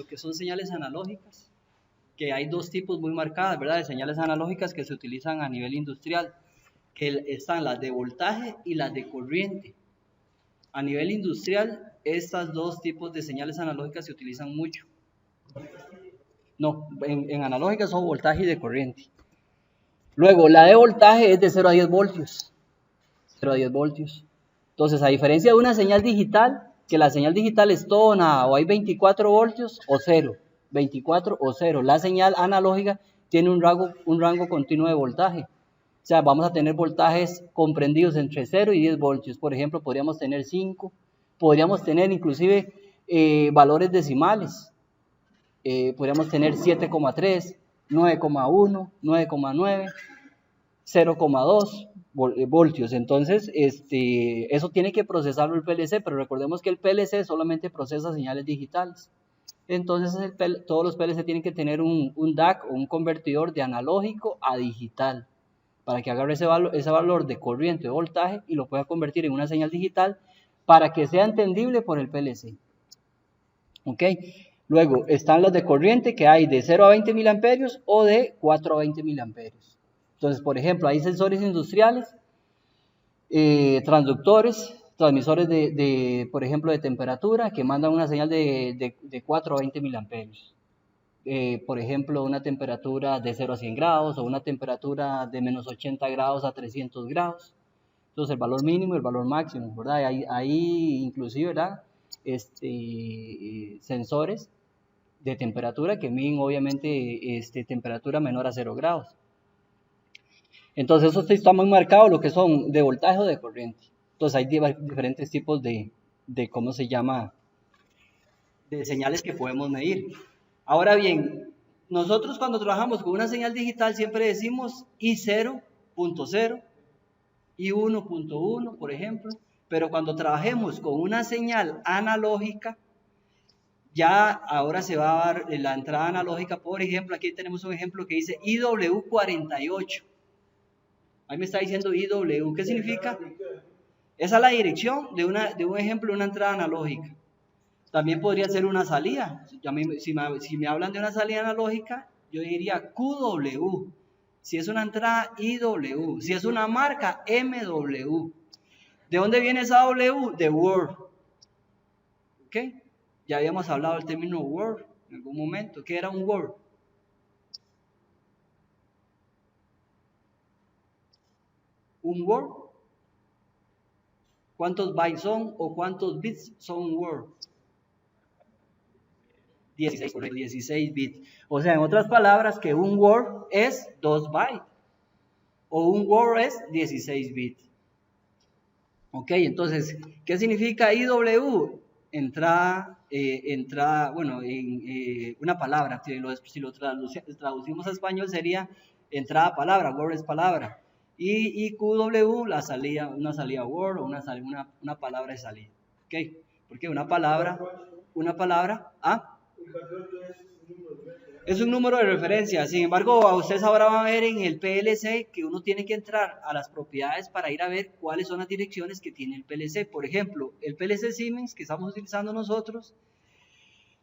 lo que son señales analógicas, que hay dos tipos muy marcadas, ¿verdad? De señales analógicas que se utilizan a nivel industrial, que están las de voltaje y las de corriente. A nivel industrial, estos dos tipos de señales analógicas se utilizan mucho. No, en analógicas son voltaje y de corriente. Luego, la de voltaje es de 0 a 10 voltios. 0 a 10 voltios. Entonces, a diferencia de una señal digital, que la señal digital es todo o nada, o hay 24 voltios o 0, 24 o 0. La señal analógica tiene un rango continuo de voltaje. O sea, vamos a tener voltajes comprendidos entre 0 y 10 voltios. Por ejemplo, podríamos tener 5, podríamos tener inclusive valores decimales. Podríamos tener 7,3, 9,1, 9,9, 0,2 voltios. Entonces, eso tiene que procesarlo el PLC, pero recordemos que el PLC solamente procesa señales digitales. Entonces, todos los PLC tienen que tener un DAC o un convertidor de analógico a digital, para que agarre ese valor de corriente o voltaje y lo pueda convertir en una señal digital para que sea entendible por el PLC. ¿Ok? Luego están los de corriente, que hay de 0 a 20 miliamperios o de 4 a 20 miliamperios. Entonces, por ejemplo, hay sensores industriales, transductores, transmisores por ejemplo, de temperatura, que mandan una señal de 4 a 20 miliamperios. Por ejemplo, una temperatura de 0 a 100 grados o una temperatura de menos 80 grados a 300 grados. Entonces, el valor mínimo y el valor máximo, ¿verdad? Hay inclusive, ¿verdad? Sensores de temperatura que miden, obviamente, temperatura menor a 0 grados. Entonces, eso está muy marcado lo que son de voltaje o de corriente. Entonces, hay diferentes tipos de ¿cómo se llama? De señales que podemos medir. Ahora bien, nosotros cuando trabajamos con una señal digital siempre decimos I0.0, I1.1, por ejemplo, pero cuando trabajemos con una señal analógica, ya ahora se va a dar la entrada analógica. Por ejemplo, aquí tenemos un ejemplo que dice IW48. Ahí me está diciendo IW. ¿Qué significa? Esa es la dirección de un ejemplo de una entrada analógica. También podría ser una salida. Si me hablan de una salida analógica, yo diría QW. Si es una entrada, IW. Si es una marca, MW. ¿De dónde viene esa W? De Word. ¿Ok? Ya habíamos hablado del término Word en algún momento. ¿Qué era un Word? Un Word. ¿Cuántos bytes son o cuántos bits son un Word? 16 bits. O sea, en otras palabras, que un Word es 2 bytes. O un Word es 16 bits. Ok, entonces, ¿qué significa IW? Entrada, bueno, una palabra. Si lo traducimos a español sería entrada palabra, Word es palabra. Y QW, la salida, una salida Word o una palabra de salida. Ok, porque una palabra, es un número de referencia. Sin embargo, a ustedes ahora van a ver en el PLC que uno tiene que entrar a las propiedades para ir a ver cuáles son las direcciones que tiene el PLC. Por ejemplo, el PLC Siemens que estamos utilizando nosotros,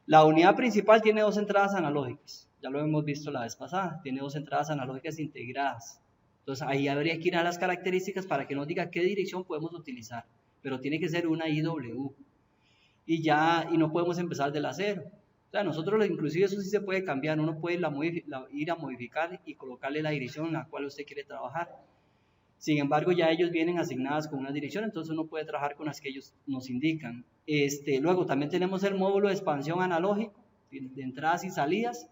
la unidad principal tiene 2 entradas analógicas. Ya lo hemos visto la vez pasada. Tiene 2 entradas analógicas integradas. Entonces, ahí habría que ir a las características para que nos diga qué dirección podemos utilizar. Pero tiene que ser una IW. Y no podemos empezar de la 0. O sea, nosotros inclusive eso sí se puede cambiar. Uno puede ir a modificar y colocarle la dirección en la cual usted quiere trabajar. Sin embargo, ya ellos vienen asignadas con una dirección, entonces uno puede trabajar con las que ellos nos indican. Luego también tenemos el módulo de expansión analógico, de entradas y salidas.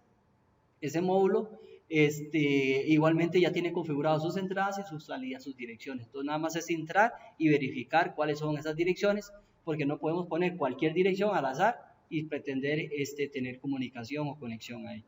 Ese módulo igualmente ya tiene configuradas sus entradas y sus salidas, sus direcciones. Entonces nada más es entrar y verificar cuáles son esas direcciones, porque no podemos poner cualquier dirección al azar y pretender tener comunicación o conexión ahí.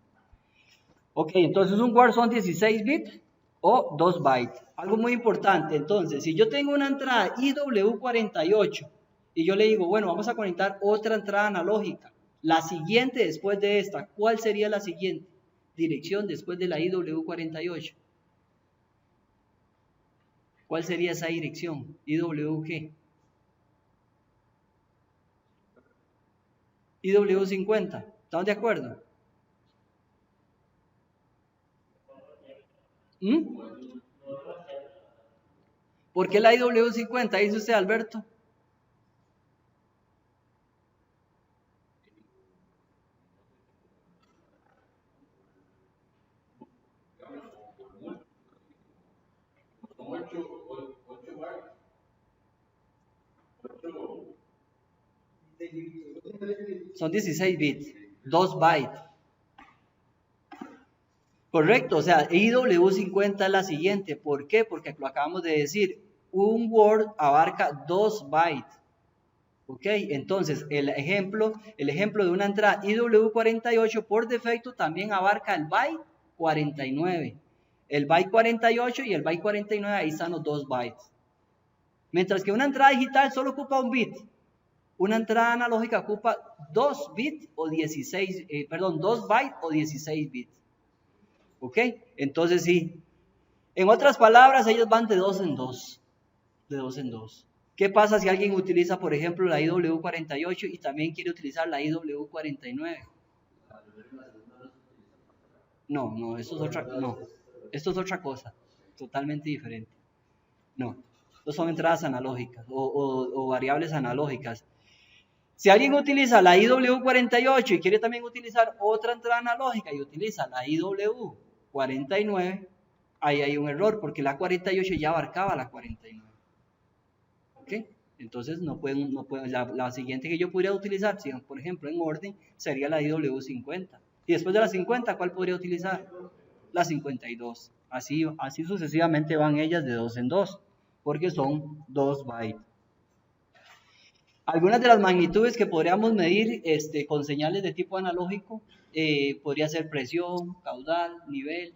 Ok, entonces un Word son 16 bits o 2 bytes. Algo muy importante, entonces, si yo tengo una entrada IW48 y yo le digo, bueno, vamos a conectar otra entrada analógica, la siguiente después de esta, ¿cuál sería la siguiente dirección después de la IW48? ¿Cuál sería esa dirección? ¿IW qué? IW50. ¿Estamos de acuerdo? ¿Mm? ¿Por qué la IW50? Dice usted, Alberto. Son 16 bits, 2 bytes. Correcto, o sea, IW50 es la siguiente. ¿Por qué? Porque lo acabamos de decir. Un Word abarca 2 bytes. ¿Ok? Entonces, el ejemplo de una entrada IW48 por defecto también abarca el byte 49. El byte 48 y el byte 49, ahí están los 2 bytes. Mientras que una entrada digital solo ocupa un bit. Una entrada analógica ocupa 2 bits o 2 bytes o 16 bits. ¿Ok? Entonces sí. En otras palabras, ellos van de 2 en 2. De 2 en 2. ¿Qué pasa si alguien utiliza, por ejemplo, la IW48 y también quiere utilizar la IW49? No, esto es otra cosa, totalmente diferente. No, estos son entradas analógicas o variables analógicas. Si alguien utiliza la IW48 y quiere también utilizar otra entrada analógica y utiliza la IW49, ahí hay un error porque la 48 ya abarcaba la 49. ¿Ok? Entonces no pueden, la siguiente que yo podría utilizar, si, por ejemplo en orden, sería la IW50. Y después de la 50, ¿cuál podría utilizar? La 52. Así sucesivamente van ellas de 2 en 2, porque son 2 bytes. Algunas de las magnitudes que podríamos medir con señales de tipo analógico podría ser presión, caudal, nivel,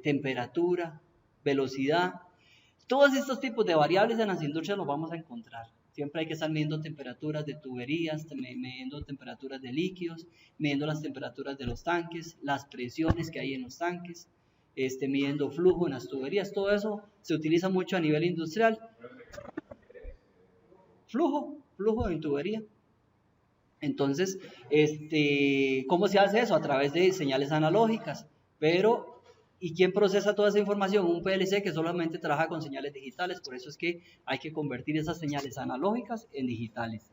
temperatura, velocidad. Todos estos tipos de variables en las industrias los vamos a encontrar. Siempre hay que estar midiendo temperaturas de tuberías, midiendo temperaturas de líquidos, midiendo las temperaturas de los tanques, las presiones que hay en los tanques, midiendo flujo en las tuberías. Todo eso se utiliza mucho a nivel industrial. Flujo en tubería. Entonces, ¿cómo se hace eso? A través de señales analógicas. Pero, ¿y quién procesa toda esa información? Un PLC que solamente trabaja con señales digitales. Por eso es que hay que convertir esas señales analógicas en digitales.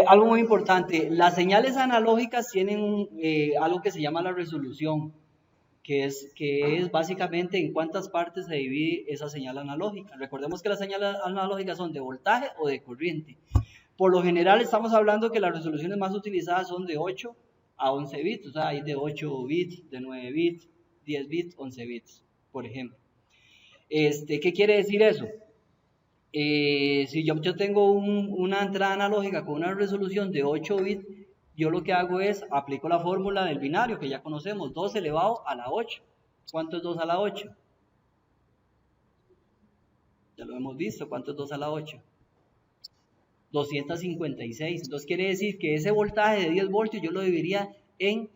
Algo muy importante, las señales analógicas tienen algo que se llama la resolución, que es básicamente en cuántas partes se divide esa señal analógica. Recordemos que las señales analógicas son de voltaje o de corriente. Por lo general estamos hablando que las resoluciones más utilizadas son de 8 a 11 bits, o sea, hay de 8 bits, de 9 bits, 10 bits, 11 bits, por ejemplo. ¿Qué quiere decir eso? Si yo tengo una entrada analógica con una resolución de 8 bits, yo lo que hago es aplico la fórmula del binario que ya conocemos, 2 elevado a la 8. ¿Cuánto es 2 a la 8? Ya lo hemos visto, ¿cuánto es 2 a la 8? 256. Entonces quiere decir que ese voltaje de 10 voltios yo lo dividiría en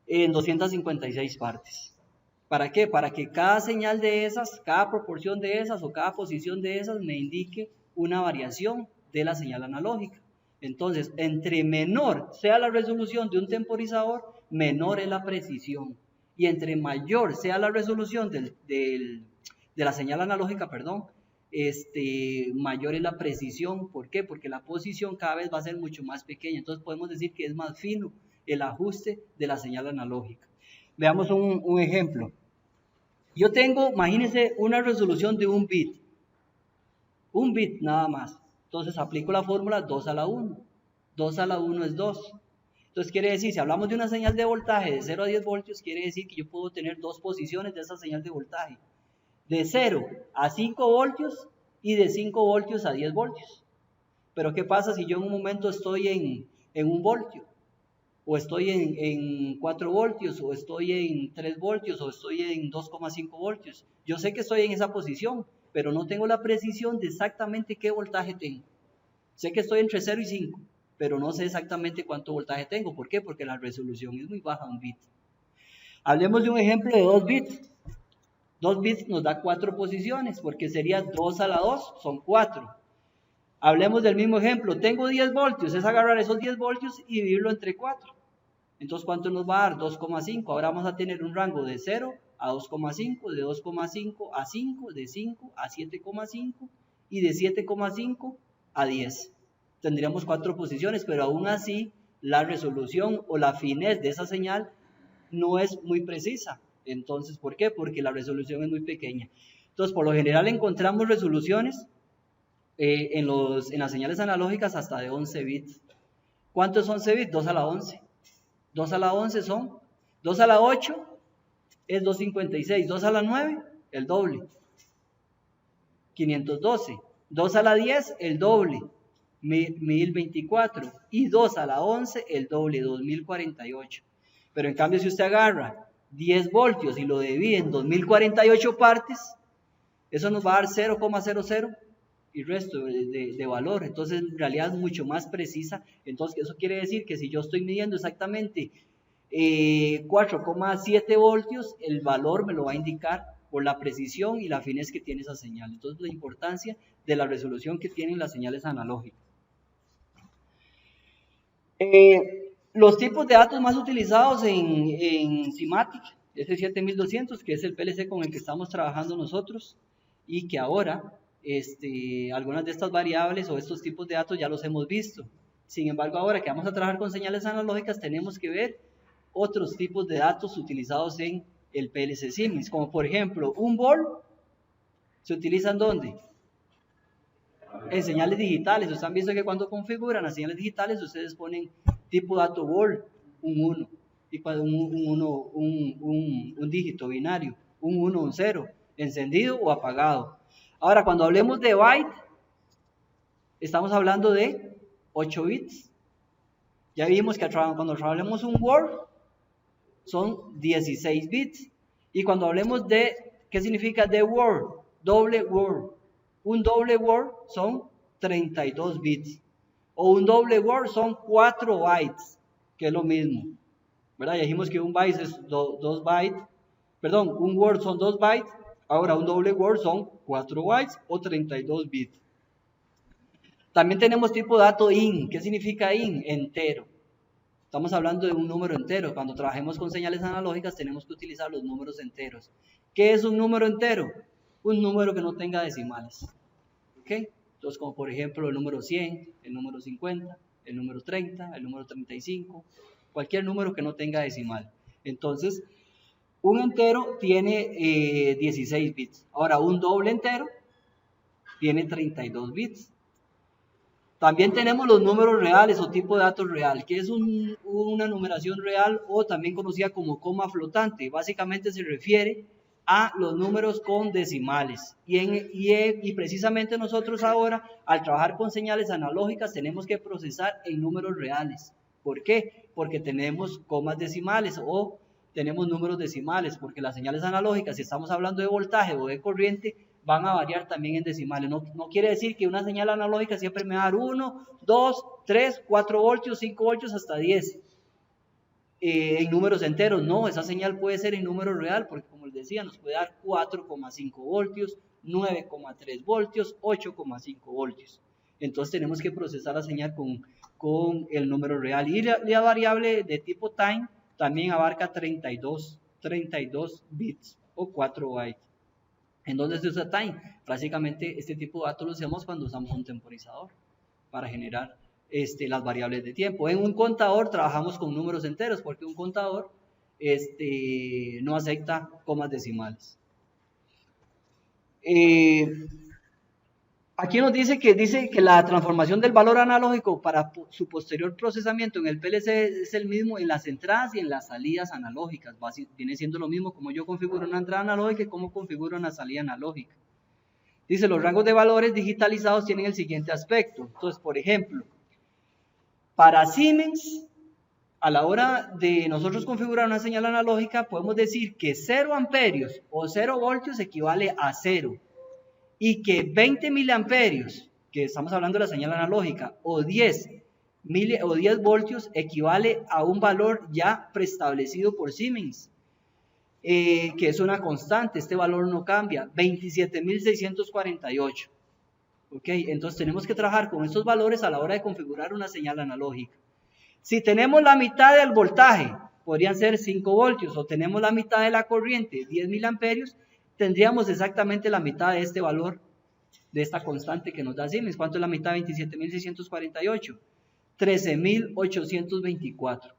256 partes. ¿Para qué? Para que cada señal de esas, cada proporción de esas o cada posición de esas me indique una variación de la señal analógica. Entonces, entre menor sea la resolución de un temporizador, menor es la precisión. Y entre mayor sea la resolución de la señal analógica, mayor es la precisión. ¿Por qué? Porque la posición cada vez va a ser mucho más pequeña. Entonces podemos decir que es más fino el ajuste de la señal analógica. Veamos un ejemplo. Yo tengo, imagínense, una resolución de un bit nada más. Entonces aplico la fórmula 2 a la 1. 2 a la 1 es 2. Entonces quiere decir, si hablamos de una señal de voltaje de 0 a 10 voltios, quiere decir que yo puedo tener dos posiciones de esa señal de voltaje. De 0 a 5 voltios y de 5 voltios a 10 voltios. Pero ¿qué pasa si yo en un momento estoy en 1 voltio? O estoy en 4 voltios, o estoy en 3 voltios, o estoy en 2,5 voltios. Yo sé que estoy en esa posición, pero no tengo la precisión de exactamente qué voltaje tengo. Sé que estoy entre 0 y 5, pero no sé exactamente cuánto voltaje tengo. ¿Por qué? Porque la resolución es muy baja, 1 bit. Hablemos de un ejemplo de 2 bits. 2 bits nos da 4 posiciones, porque sería 2 a la 2, son 4. Hablemos del mismo ejemplo. Tengo 10 voltios. Es agarrar esos 10 voltios y dividirlo entre 4. Entonces, ¿cuánto nos va a dar? 2,5. Ahora vamos a tener un rango de 0 a 2,5, de 2,5 a 5, de 5 a 7,5 y de 7,5 a 10. Tendríamos 4 posiciones, pero aún así la resolución o la finez de esa señal no es muy precisa. Entonces, ¿por qué? Porque la resolución es muy pequeña. Entonces, por lo general encontramos resoluciones en las señales analógicas hasta de 11 bits. ¿Cuántos 11 bits? 2 a la 11. 2 a la 11 son 2 a la 8 es 256, 2 a la 9 el doble, 512, 2 a la 10 el doble, 1024 y 2 a la 11 el doble, 2048. Pero en cambio si usted agarra 10 voltios y lo divide en 2048 partes, eso nos va a dar 0,00 y resto de valor. Entonces en realidad es mucho más precisa. Entonces eso quiere decir que si yo estoy midiendo exactamente 4,7 voltios, el valor me lo va a indicar por la precisión y la finez que tiene esa señal. Entonces la importancia de la resolución que tienen las señales analógicas. Los tipos de datos más utilizados en SIMATIC es el 7200, que es el PLC con el que estamos trabajando nosotros, y que ahora algunas de estas variables o estos tipos de datos ya los hemos visto. Sin embargo, ahora que vamos a trabajar con señales analógicas, tenemos que ver otros tipos de datos utilizados en el PLC Siemens, como por ejemplo, un volt se utiliza ¿en dónde? En señales digitales. Ustedes han visto que cuando configuran las señales digitales, ustedes ponen tipo dato volt, un 1, y un dígito binario, un 1, un 0, encendido o apagado. Ahora, cuando hablemos de byte, estamos hablando de 8 bits. Ya vimos que cuando hablemos un word, son 16 bits. Y cuando hablemos de, ¿qué significa de word? Doble word. Un doble word son 32 bits. O un doble word son 4 bytes, que es lo mismo. ¿Verdad? Ya dijimos que un byte es 2 bytes. Perdón, un word son 2 bytes. Ahora un doble word son 4 bytes o 32 bits. También tenemos tipo dato in. ¿Qué significa in? Entero. Estamos hablando de un número entero. Cuando trabajemos con señales analógicas tenemos que utilizar los números enteros. ¿Qué es un número entero? Un número que no tenga decimales. ¿Ok? Entonces, como por ejemplo el número 100, el número 50, el número 30, el número 35, cualquier número que no tenga decimal. Entonces, un entero tiene 16 bits. Ahora, un doble entero tiene 32 bits. También tenemos los números reales o tipo de datos real, que es una numeración real o también conocida como coma flotante. Básicamente se refiere a los números con decimales. Y precisamente nosotros ahora, al trabajar con señales analógicas, tenemos que procesar en números reales. ¿Por qué? Porque tenemos comas decimales o tenemos números decimales, porque las señales analógicas, si estamos hablando de voltaje o de corriente, van a variar también en decimales. No quiere decir que una señal analógica siempre me va a dar 1, 2, 3, 4 voltios, 5 voltios hasta 10 en números enteros. No, esa señal puede ser en número real, porque como les decía, nos puede dar 4,5 voltios, 9,3 voltios, 8,5 voltios. Entonces tenemos que procesar la señal con el número real. Y la variable de tipo time también abarca 32 bits o 4 bytes. ¿En dónde se usa time? Básicamente este tipo de datos lo usamos cuando usamos un temporizador para generar las variables de tiempo. En un contador trabajamos con números enteros porque un contador no acepta comas decimales. Aquí nos dice que la transformación del valor analógico para su posterior procesamiento en el PLC es el mismo en las entradas y en las salidas analógicas. Viene siendo lo mismo como yo configuro una entrada analógica y como configuro una salida analógica. Dice, los rangos de valores digitalizados tienen el siguiente aspecto. Entonces, por ejemplo, para Siemens, a la hora de nosotros configurar una señal analógica, podemos decir que 0 amperios o 0 voltios equivale a 0. Y que 20 miliamperios, que estamos hablando de la señal analógica, o 10 voltios equivale a un valor ya preestablecido por Siemens, que es una constante, este valor no cambia, 27.648. ¿Ok? Entonces tenemos que trabajar con estos valores a la hora de configurar una señal analógica. Si tenemos la mitad del voltaje, podrían ser 5 voltios, o tenemos la mitad de la corriente, 10 mil amperios, tendríamos exactamente la mitad de este valor, de esta constante que nos da Siemens. ¿Cuánto es la mitad de 27.648? 13.824.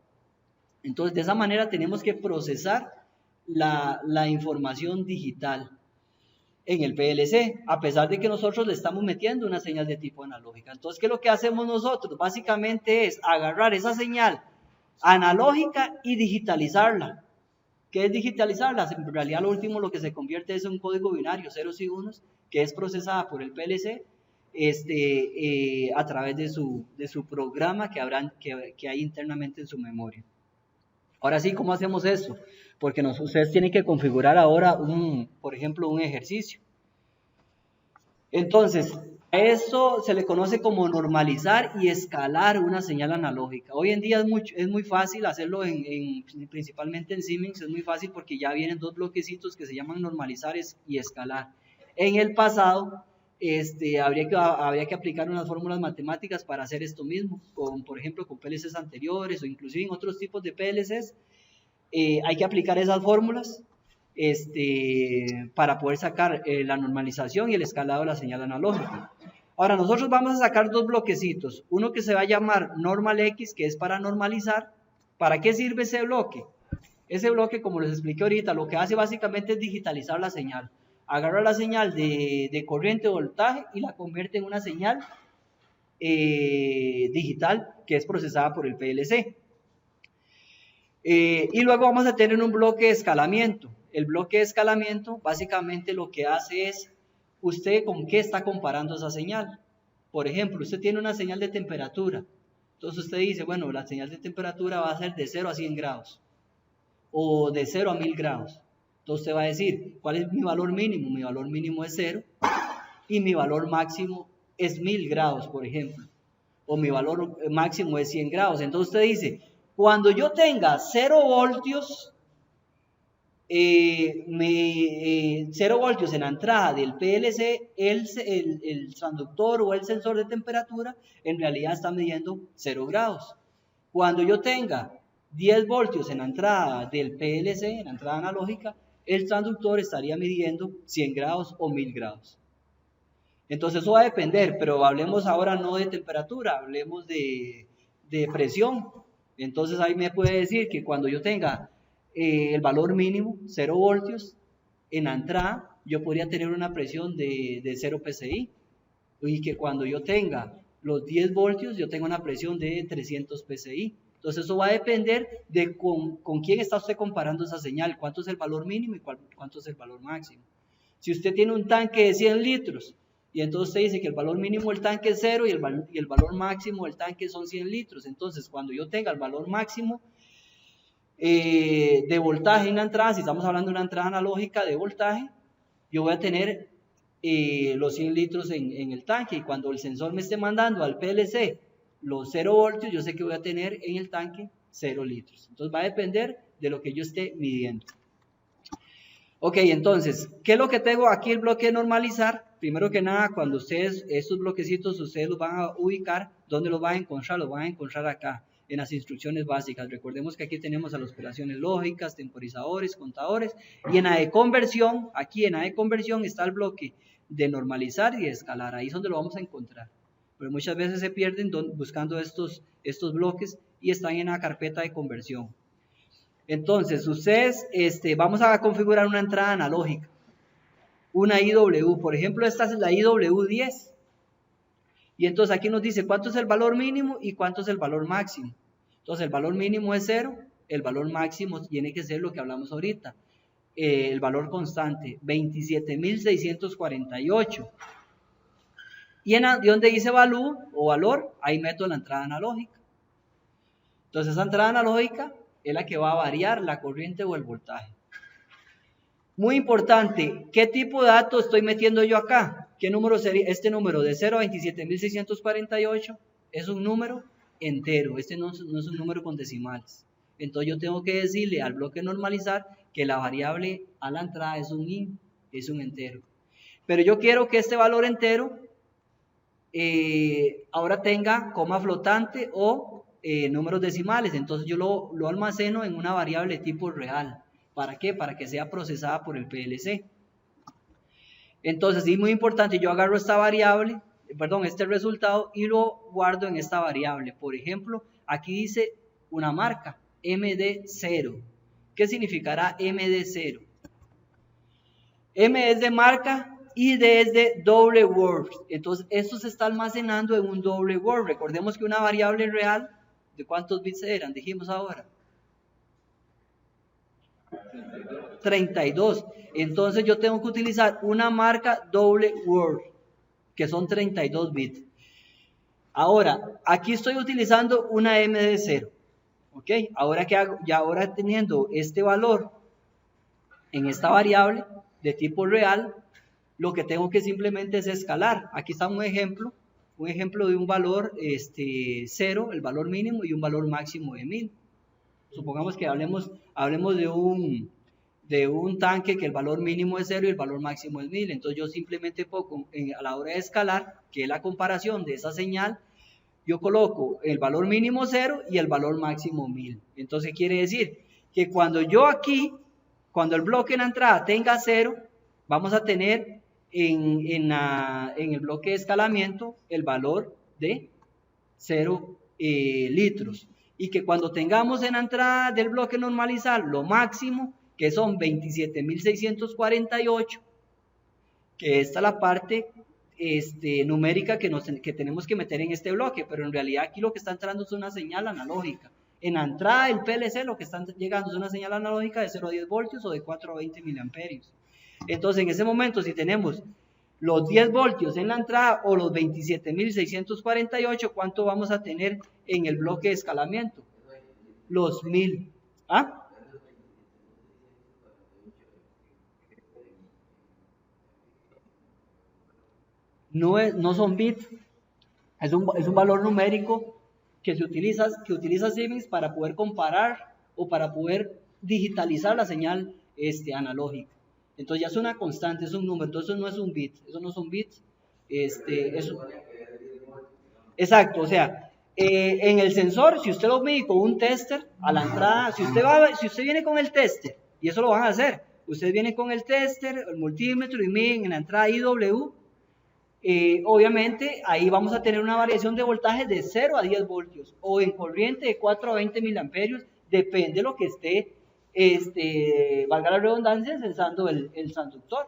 Entonces, de esa manera tenemos que procesar la información digital en el PLC, a pesar de que nosotros le estamos metiendo una señal de tipo analógica. Entonces, ¿qué es lo que hacemos nosotros? Básicamente es agarrar esa señal analógica y digitalizarla. ¿Qué es digitalizarla? En realidad lo último lo que se convierte es un código binario, ceros y unos, que es procesada por el PLC a través de su programa que hay internamente en su memoria. Ahora sí, ¿cómo hacemos esto? Porque ustedes tienen que configurar ahora, por ejemplo, un ejercicio. Entonces, a eso se le conoce como normalizar y escalar una señal analógica. Hoy en día es muy fácil hacerlo, principalmente en Siemens, es muy fácil porque ya vienen dos bloquecitos que se llaman normalizar y escalar. En el pasado, habría que aplicar unas fórmulas matemáticas para hacer esto mismo, por ejemplo, con PLCs anteriores o inclusive en otros tipos de PLCs. Hay que aplicar esas fórmulas para poder sacar la normalización y el escalado de la señal analógica. Ahora, nosotros vamos a sacar dos bloquecitos. Uno que se va a llamar normal X, que es para normalizar. ¿Para qué sirve ese bloque? Ese bloque, como les expliqué ahorita, lo que hace básicamente es digitalizar la señal. Agarra la señal de corriente o voltaje y la convierte en una señal digital que es procesada por el PLC. Y luego vamos a tener un bloque de escalamiento. El bloque de escalamiento básicamente lo que hace es, usted con qué está comparando esa señal. Por ejemplo, usted tiene una señal de temperatura. Entonces usted dice, bueno, la señal de temperatura va a ser de 0 a 100 grados. O de 0 a 1000 grados. Entonces usted va a decir, ¿cuál es mi valor mínimo? Mi valor mínimo es 0. Y mi valor máximo es 1000 grados, por ejemplo. O mi valor máximo es 100 grados. Entonces usted dice, cuando yo tenga 0 voltios, 0 voltios en la entrada del PLC, el transductor o el sensor de temperatura en realidad está midiendo 0 grados. Cuando yo tenga 10 voltios en la entrada del PLC, en la entrada analógica, el transductor estaría midiendo 100 grados o 1000 grados. Entonces eso va a depender, pero hablemos ahora no de temperatura, hablemos de presión. Entonces ahí me puede decir que cuando yo tenga el valor mínimo, 0 voltios, en la entrada, yo podría tener una presión de 0 psi. Y que cuando yo tenga los 10 voltios, yo tengo una presión de 300 psi. Entonces eso va a depender de con quién está usted comparando esa señal, cuánto es el valor mínimo y cuánto es el valor máximo. Si usted tiene un tanque de 100 litros, y entonces usted dice que el valor mínimo del tanque es 0 y el valor máximo del tanque son 100 litros. Entonces, cuando yo tenga el valor máximo de voltaje en la entrada, si estamos hablando de una entrada analógica de voltaje, yo voy a tener los 100 litros en el tanque. Y cuando el sensor me esté mandando al PLC los 0 voltios, yo sé que voy a tener en el tanque 0 litros. Entonces, va a depender de lo que yo esté midiendo. Ok, entonces, ¿qué es lo que tengo aquí el bloque de normalizar? Primero que nada, cuando ustedes, estos bloquecitos, ustedes los van a ubicar, ¿dónde los van a encontrar? Los van a encontrar acá, en las instrucciones básicas. Recordemos que aquí tenemos a las operaciones lógicas, temporizadores, contadores, y en la de conversión, aquí en la de conversión está el bloque de normalizar y de escalar, ahí es donde lo vamos a encontrar. Pero muchas veces se pierden buscando estos bloques y están en la carpeta de conversión. Entonces, ustedes, vamos a configurar una entrada analógica, una IW, por ejemplo, esta es la IW10. Y entonces aquí nos dice cuánto es el valor mínimo y cuánto es el valor máximo. Entonces, el valor mínimo es 0, el valor máximo tiene que ser lo que hablamos ahorita, el valor constante, 27.648. Y en donde dice valor o valor, ahí meto la entrada analógica. Entonces, esa entrada analógica es la que va a variar la corriente o el voltaje. Muy importante, ¿qué tipo de datos estoy metiendo yo acá? ¿Qué número sería? Este número de 0 a 27.648 es un número entero, este no es un número con decimales. Entonces yo tengo que decirle al bloque normalizar que la variable a la entrada es un entero. Pero yo quiero que este valor entero ahora tenga coma flotante o números decimales. Entonces yo lo almaceno en una variable tipo real. ¿Para qué? Para que sea procesada por el PLC. Entonces, sí, muy importante, yo agarro esta variable, este resultado y lo guardo en esta variable. Por ejemplo, aquí dice una marca, MD0. ¿Qué significará MD0? M es de marca y D es de double word. Entonces, esto se está almacenando en un double word. Recordemos que una variable real, ¿de cuántos bits eran? Dijimos ahora. 32. Entonces yo tengo que utilizar una marca doble word, que son 32 bits. Ahora, aquí estoy utilizando una MD0. ¿Ok? Ahora, ¿qué hago? Ya ahora teniendo este valor en esta variable de tipo real, lo que tengo que simplemente es escalar. Aquí está un ejemplo de un valor 0, el valor mínimo, y un valor máximo de 1000. Supongamos que hablemos de un tanque que el valor mínimo es 0 y el valor máximo es 1000. Entonces yo simplemente pongo, a la hora de escalar, que es la comparación de esa señal, yo coloco el valor mínimo 0 y el valor máximo 1000. Entonces quiere decir que cuando el bloque en la entrada tenga 0, vamos a tener en el bloque de escalamiento el valor de 0 litros. Y que cuando tengamos en la entrada del bloque normalizar lo máximo, que son 27.648, que esta es la parte numérica que tenemos que meter en este bloque, pero en realidad aquí lo que está entrando es una señal analógica. En la entrada del PLC lo que está llegando es una señal analógica de 0 a 10 voltios o de 4 a 20 miliamperios. Entonces en ese momento, si tenemos los 10 voltios en la entrada o los 27.648, ¿cuánto vamos a tener en el bloque de escalamiento? Los 1000. ¿Ah? No son bits, es un valor numérico que utiliza Siemens para poder comparar o para poder digitalizar la señal analógica. Entonces ya es una constante, es un número, entonces eso no es un bit, eso no son bits. Exacto, o sea, en el sensor, si usted lo mide con un tester a la entrada, si usted viene con el tester, y eso lo van a hacer, usted viene con el tester, el multímetro y miden en la entrada IW, obviamente ahí vamos a tener una variación de voltaje de 0 a 10 voltios o en corriente de 4 a 20 miliamperios, depende de lo que esté, valga la redundancia, sensando el transductor.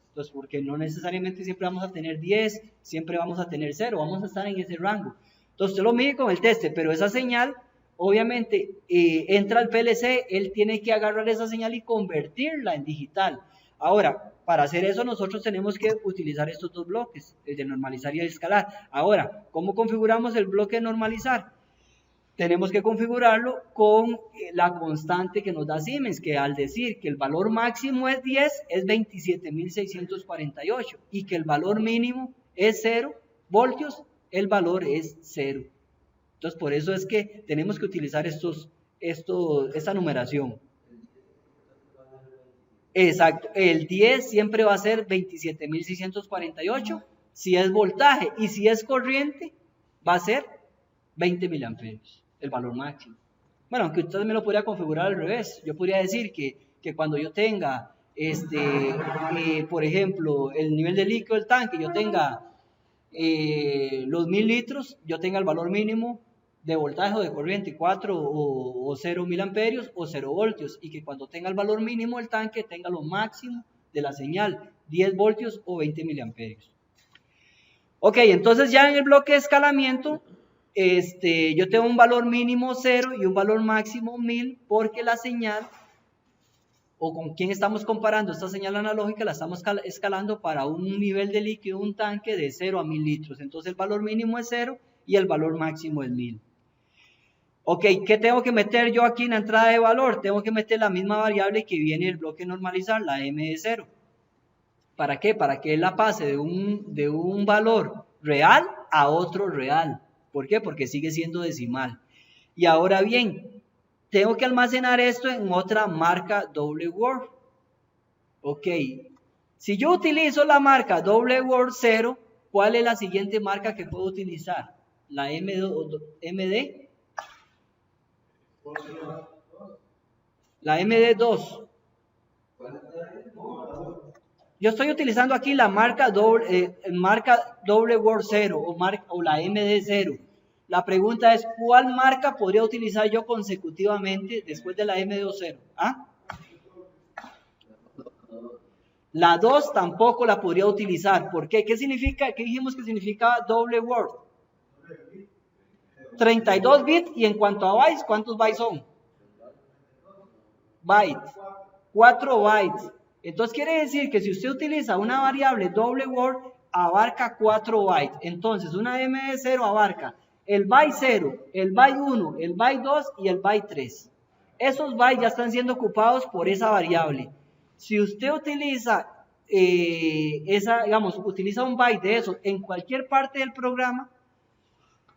Entonces, porque no necesariamente siempre vamos a tener 10, siempre vamos a tener 0, vamos a estar en ese rango. Entonces usted lo mide con el tester, pero esa señal obviamente entra al PLC, él tiene que agarrar esa señal y convertirla en digital. Ahora, para hacer eso nosotros tenemos que utilizar estos dos bloques, el de normalizar y el de escalar. Ahora, ¿cómo configuramos el bloque de normalizar? Tenemos que configurarlo con la constante que nos da Siemens, que al decir que el valor máximo es 10, es 27.648, y que el valor mínimo es 0 voltios, el valor es 0. Entonces, por eso es que tenemos que utilizar esta numeración. Exacto, el 10 siempre va a ser 27.648 si es voltaje, y si es corriente va a ser 20 miliamperios, el valor máximo. Bueno, aunque usted me lo podría configurar al revés, yo podría decir que cuando yo tenga, por ejemplo, el nivel de líquido del tanque, yo tenga los 1000 litros, yo tenga el valor mínimo de voltaje o de corriente 4 o 0 miliamperios o 0 voltios, y que cuando tenga el valor mínimo del tanque tenga lo máximo de la señal, 10 voltios o 20 miliamperios. Ok, entonces ya en el bloque de escalamiento, yo tengo un valor mínimo 0 y un valor máximo 1000, porque la señal, o con quién estamos comparando esta señal analógica, la estamos escalando para un nivel de líquido, un tanque de 0 a 1000 litros. Entonces el valor mínimo es 0 y el valor máximo es 1000. Ok, ¿qué tengo que meter yo aquí en la entrada de valor? Tengo que meter la misma variable que viene el bloque normalizar, la M de 0. ¿Para qué? Para que él la pase de un valor real a otro real. ¿Por qué? Porque sigue siendo decimal. Y ahora bien, tengo que almacenar esto en otra marca double word. Ok, si yo utilizo la marca double word 0, ¿Cuál es la siguiente marca que puedo utilizar? La MD. La MD2. Yo estoy utilizando aquí la marca doble word 0 o la MD0. La pregunta es, ¿cuál marca podría utilizar yo consecutivamente después de la MD0? ¿Ah? La 2 tampoco la podría utilizar. ¿Por qué? ¿Qué significa? ¿Qué dijimos que significaba doble word? 32 bits, y en cuanto a bytes, ¿cuántos bytes son? Bytes. 4 bytes. Entonces quiere decir que si usted utiliza una variable doble word, abarca 4 bytes. Entonces una MD0 abarca el byte 0, el byte 1, el byte 2 y el byte 3. Esos bytes ya están siendo ocupados por esa variable. Si usted utiliza utiliza un byte de eso en cualquier parte del programa,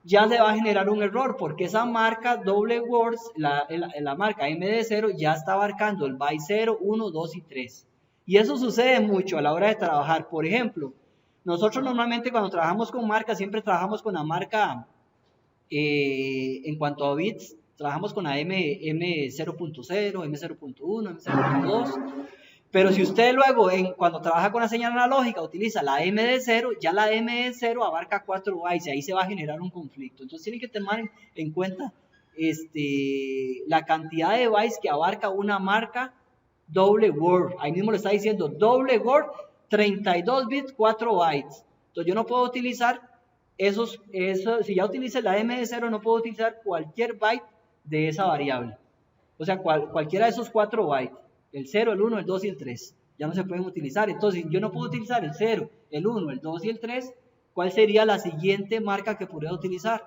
ya se va a generar un error, porque esa marca doble words, la marca MD0, ya está abarcando el byte 0, 1, 2 y 3. Y eso sucede mucho a la hora de trabajar. Por ejemplo, nosotros normalmente cuando trabajamos con marcas, siempre trabajamos con la marca, en cuanto a bits, trabajamos con la M0.0, M0.1, M0.2. Pero si usted luego, cuando trabaja con la señal analógica, utiliza la MD0, ya la MD0 abarca 4 bytes y ahí se va a generar un conflicto. Entonces tienen que tener en cuenta la cantidad de bytes que abarca una marca doble word. Ahí mismo le está diciendo doble word, 32 bits, 4 bytes. Entonces yo no puedo utilizar si ya utilicé la MD0, no puedo utilizar cualquier byte de esa variable. O sea, cualquiera de esos 4 bytes. El 0, el 1, el 2 y el 3. Ya no se pueden utilizar. Entonces, yo no puedo utilizar el 0, el 1, el 2 y el 3. ¿Cuál sería la siguiente marca que podría utilizar?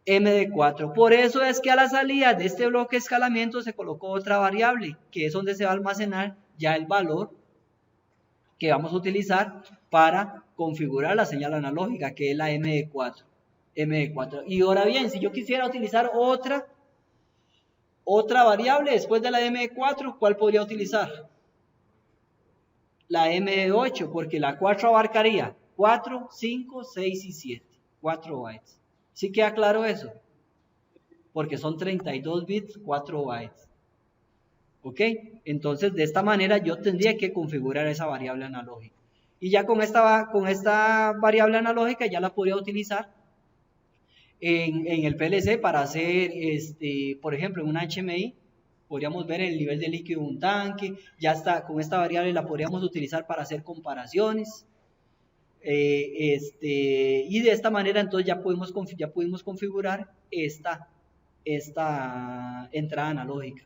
MD4. Por eso es que a la salida de este bloque de escalamiento se colocó otra variable, que es donde se va a almacenar ya el valor que vamos a utilizar para configurar la señal analógica, que es la MD4. Y ahora bien, si yo quisiera utilizar otra variable después de la MD4, ¿cuál podría utilizar? La MD8, porque la 4 abarcaría 4, 5, 6 y 7. 4 bytes. ¿Sí queda claro eso? Porque son 32 bits, 4 bytes. ¿Ok? Entonces, de esta manera yo tendría que configurar esa variable analógica. Y ya con esta variable analógica ya la podría utilizar en el PLC para hacer, por ejemplo, en un HMI, podríamos ver el nivel de líquido de un tanque. Ya está, con esta variable la podríamos utilizar para hacer comparaciones. Y de esta manera entonces ya pudimos configurar esta entrada analógica.